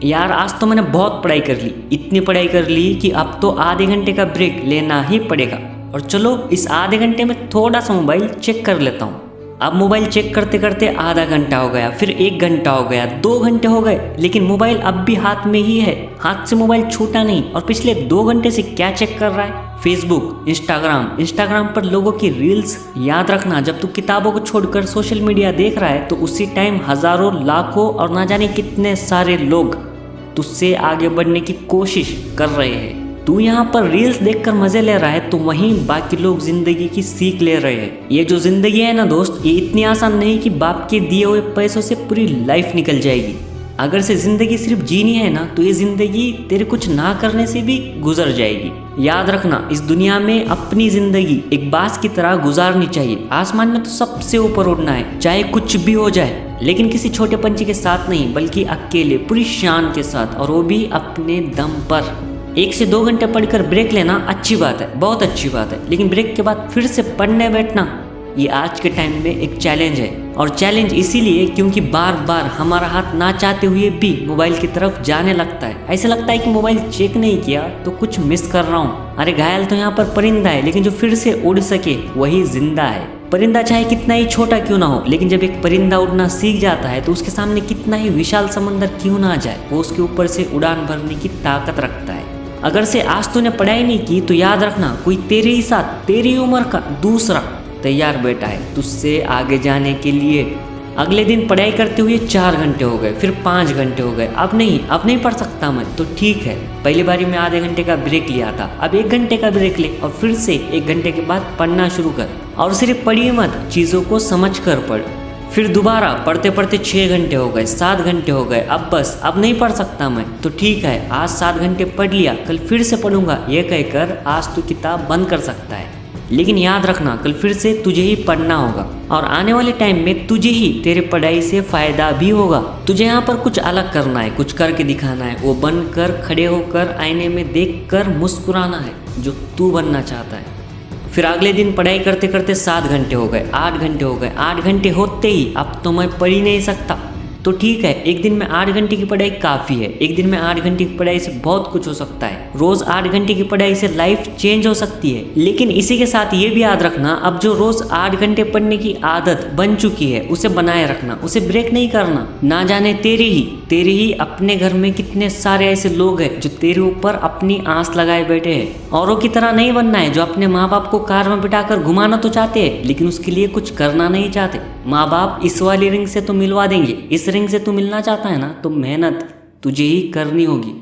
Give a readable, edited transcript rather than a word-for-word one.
यार आज तो मैंने बहुत पढ़ाई कर ली, इतनी पढ़ाई कर ली कि अब तो आधे घंटे का ब्रेक लेना ही पड़ेगा। और चलो इस आधे घंटे में थोड़ा सा मोबाइल चेक कर लेता हूँ। अब मोबाइल चेक करते करते आधा घंटा हो गया, फिर 1 घंटा हो गया, 2 घंटे हो गए, लेकिन मोबाइल अब भी हाथ में ही है। हाथ से मोबाइल छूटा नहीं। और पिछले 2 घंटे से क्या चेक कर रहा है? फेसबुक, इंस्टाग्राम पर लोगों की रील्स। याद रखना, जब तू किताबों को छोड़कर सोशल मीडिया देख रहा है तो उसी टाइम हजारों, लाखों और ना जाने कितने सारे लोग तुझसे आगे बढ़ने की कोशिश कर रहे हैं। तू यहाँ पर रील्स देखकर मजे ले रहा है तो वहीं बाकी लोग जिंदगी की सीख ले रहे हैं। ये जो जिंदगी है ना दोस्त, ये इतनी आसान नहीं कि बाप के दिए हुए पैसों से पूरी लाइफ निकल जाएगी। अगर से जिंदगी सिर्फ जीनी है ना तो ये जिंदगी तेरे कुछ ना करने से भी गुजर जाएगी। याद रखना, इस दुनिया में अपनी जिंदगी एक बाज की तरह गुजारनी चाहिए। आसमान में तो सबसे ऊपर उड़ना है, चाहे कुछ भी हो जाए, लेकिन किसी छोटे पंछी के साथ नहीं, बल्कि अकेले पूरी शान के साथ, और वो भी अपने दम पर। 1 से 2 घंटे पढ़कर ब्रेक लेना अच्छी बात है, बहुत अच्छी बात है, लेकिन ब्रेक के बाद फिर से पढ़ने बैठना, ये आज के टाइम में एक चैलेंज है। और चैलेंज इसीलिए क्योंकि बार बार हमारा हाथ ना चाहते हुए भी मोबाइल की तरफ जाने लगता है। ऐसा लगता है कि मोबाइल चेक नहीं किया तो कुछ मिस कर रहा हूँ। अरे घायल तो यहाँ पर परिंदा है, लेकिन जो फिर से उड़ सके वही जिंदा है। परिंदा चाहे कितना ही छोटा क्यों ना हो, लेकिन जब एक परिंदा उड़ना सीख जाता है तो उसके सामने कितना ही विशाल समंदर क्यों ना आ जाए, वो उसके ऊपर से उड़ान भरने की ताकत रखता है। अगर से आज तूने पढ़ाई नहीं की तो याद रखना, कोई तेरे ही साथ तेरी उम्र का दूसरा तैयार बैठा है तुझसे आगे जाने के लिए। अगले दिन पढ़ाई करते हुए 4 घंटे हो गए, फिर 5 घंटे हो गए। अब नहीं पढ़ सकता मैं, तो ठीक है, पहली बारी में आधे घंटे का ब्रेक लिया था, अब 1 घंटे का ब्रेक ले और फिर से 1 घंटे के बाद पढ़ना शुरू कर। और सिर्फ पढ़ी मत, चीज़ों को समझ कर पढ़। फिर दोबारा पढ़ते पढ़ते 6 घंटे हो गए, 7 घंटे हो गए, अब बस, अब नहीं पढ़ सकता मैं, तो ठीक है, आज 7 घंटे पढ़ लिया, कल फिर से पढ़ूंगा, ये कहकर आज तू किताब बंद कर सकता है। लेकिन याद रखना, कल फिर से तुझे ही पढ़ना होगा, और आने वाले टाइम में तुझे ही तेरे पढ़ाई से फायदा भी होगा। तुझे यहाँ पर कुछ अलग करना है, कुछ करके दिखाना है, वो बनकर, खड़े होकर, आईने में देखकर मुस्कुराना है जो तू बनना चाहता है। फिर अगले दिन पढ़ाई करते करते 7 घंटे हो गए, 8 घंटे हो गए, 8 घंटे होते ही अब तो मैं पढ़ ही नहीं सकता, तो ठीक है, एक दिन में 8 घंटे की पढ़ाई काफ़ी है। एक दिन में 8 घंटे की पढ़ाई से बहुत कुछ हो सकता है। रोज़ 8 घंटे की पढ़ाई से लाइफ चेंज हो सकती है। लेकिन इसी के साथ ये भी याद रखना, अब जो रोज़ 8 घंटे पढ़ने की आदत बन चुकी है उसे बनाए रखना, उसे ब्रेक नहीं करना। ना जाने तेरे ही अपने घर में कितने सारे ऐसे लोग हैं जो तेरे ऊपर अपनी आस लगाए बैठे हैं। औरों की तरह नहीं बनना है, जो अपने माँ बाप को कार में बिठाकर घुमाना तो चाहते हैं लेकिन उसके लिए कुछ करना नहीं चाहते। माँ बाप इस वाली रिंग से तो मिलवा देंगे, इस रिंग से तू मिलना चाहता है ना, तो मेहनत तुझे ही करनी होगी।